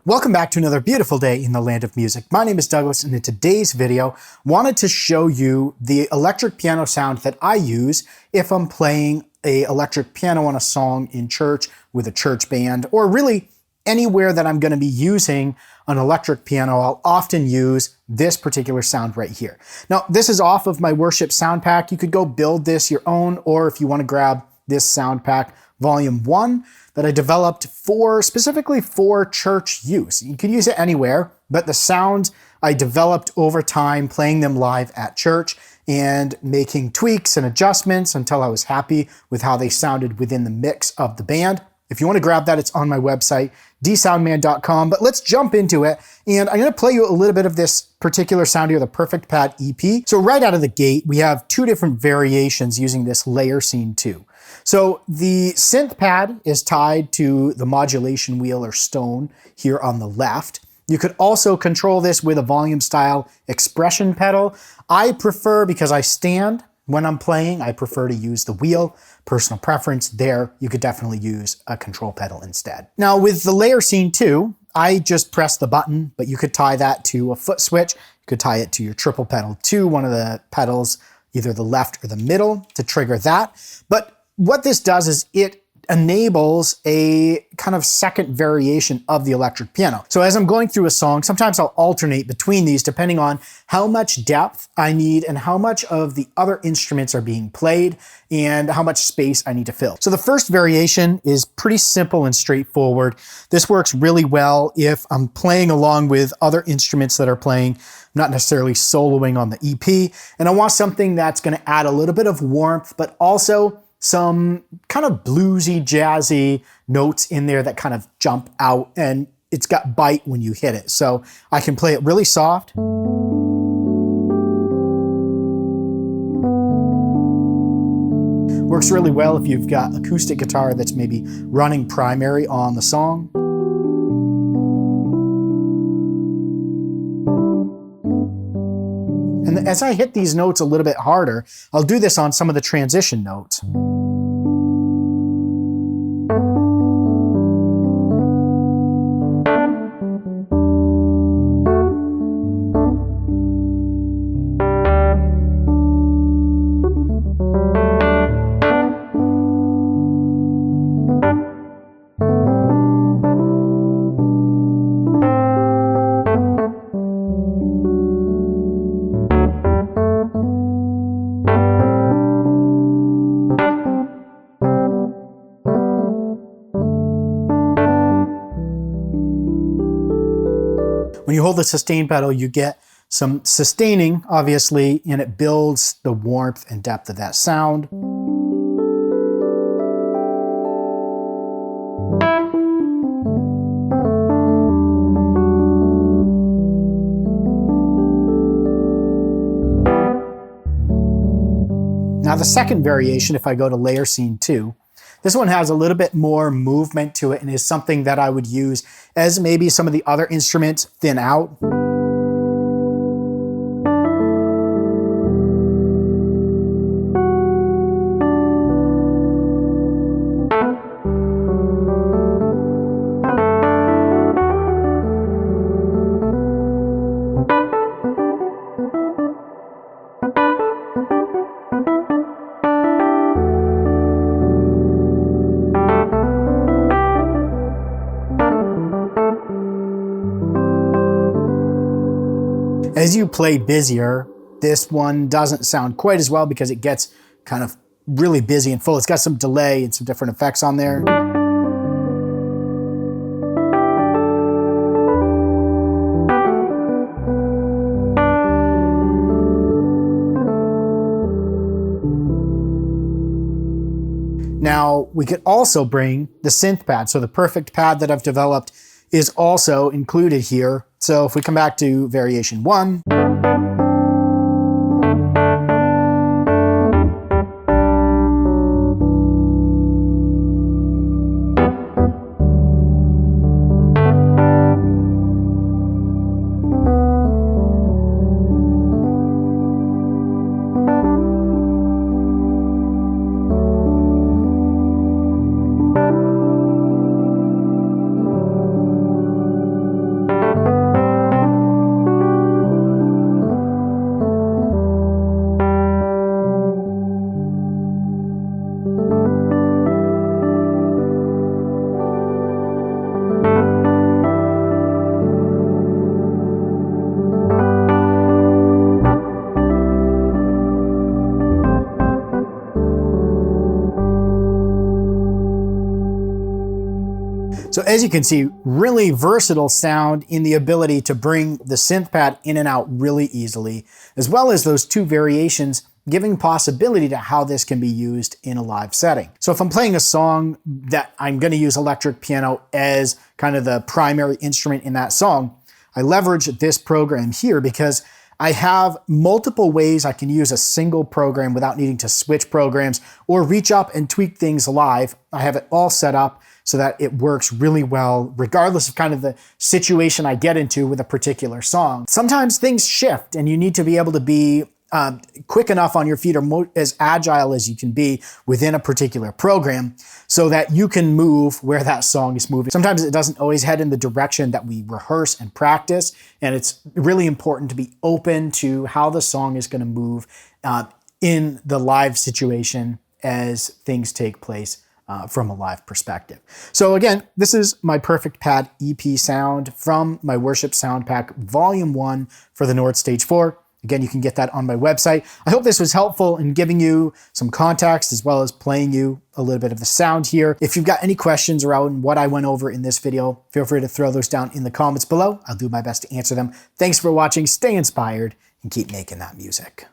Welcome back to another beautiful day in the land of music. My name is Douglas, and in today's video, wanted to show you the electric piano sound that I use if I'm playing an electric piano on a song in church with a church band, or really anywhere that I'm going to be using an electric piano. I'll often use this particular sound right here. Now, this is off of my worship sound pack. You could go build this your own, or if you want to grab this sound pack, volume 1, that I developed specifically for church use. You can use it anywhere, but the sounds I developed over time playing them live at church and making tweaks and adjustments until I was happy with how they sounded within the mix of the band. If you want to grab that, it's on my website, DSoundman.com, but let's jump into it. And I'm going to play you a little bit of this particular sound here, the Perfect Pad EP. So right out of the gate, we have two different variations using this layer scene 2. So the synth pad is tied to the modulation wheel or stone here on the left. You could also control this with a volume style expression pedal. I prefer, because I stand when I'm playing, I prefer to use the wheel. Personal preference there. You could definitely use a control pedal instead. Now with the layer scene 2, I just press the button, but you could tie that to a foot switch. You could tie it to your triple pedal to one of the pedals, either the left or the middle, to trigger that. But what this does is it enables a kind of second variation of the electric piano. So as I'm going through a song, sometimes I'll alternate between these depending on how much depth I need and how much of the other instruments are being played and how much space I need to fill. So the first variation is pretty simple and straightforward. This works really well if I'm playing along with other instruments that are playing, not necessarily soloing on the EP, and I want something that's going to add a little bit of warmth, but also some kind of bluesy, jazzy notes in there that kind of jump out, and it's got bite when you hit it. So I can play it really soft. Works really well if you've got acoustic guitar that's maybe running primary on the song. And as I hit these notes a little bit harder, I'll do this on some of the transition notes. When you hold the sustain pedal, you get some sustaining, obviously, and it builds the warmth and depth of that sound. Now the second variation, if I go to layer scene 2, this one has a little bit more movement to it and is something that I would use as maybe some of the other instruments thin out. As you play busier, this one doesn't sound quite as well because it gets kind of really busy and full. It's got some delay and some different effects on there. Now, we could also bring the synth pad. So the Perfect Pad that I've developed is also included here. So if we come back to variation 1, So as you can see, really versatile sound in the ability to bring the synth pad in and out really easily, as well as those two variations giving possibility to how this can be used in a live setting. So if I'm playing a song that I'm going to use electric piano as kind of the primary instrument in that song, I leverage this program here because I have multiple ways I can use a single program without needing to switch programs or reach up and tweak things live. I have it all set up so that it works really well, regardless of kind of the situation I get into with a particular song. Sometimes things shift and you need to be able to be quick enough on your feet or as agile as you can be within a particular program so that you can move where that song is moving. Sometimes it doesn't always head in the direction that we rehearse and practice, and it's really important to be open to how the song is going to move in the live situation as things take place from a live perspective. So again, this is my Perfect Pad EP sound from my Worship Sound Pack Volume 1 for the Nord Stage 4. Again, you can get that on my website. I hope this was helpful in giving you some context as well as playing you a little bit of the sound here. If you've got any questions around what I went over in this video, feel free to throw those down in the comments below. I'll do my best to answer them. Thanks for watching, stay inspired, and keep making that music.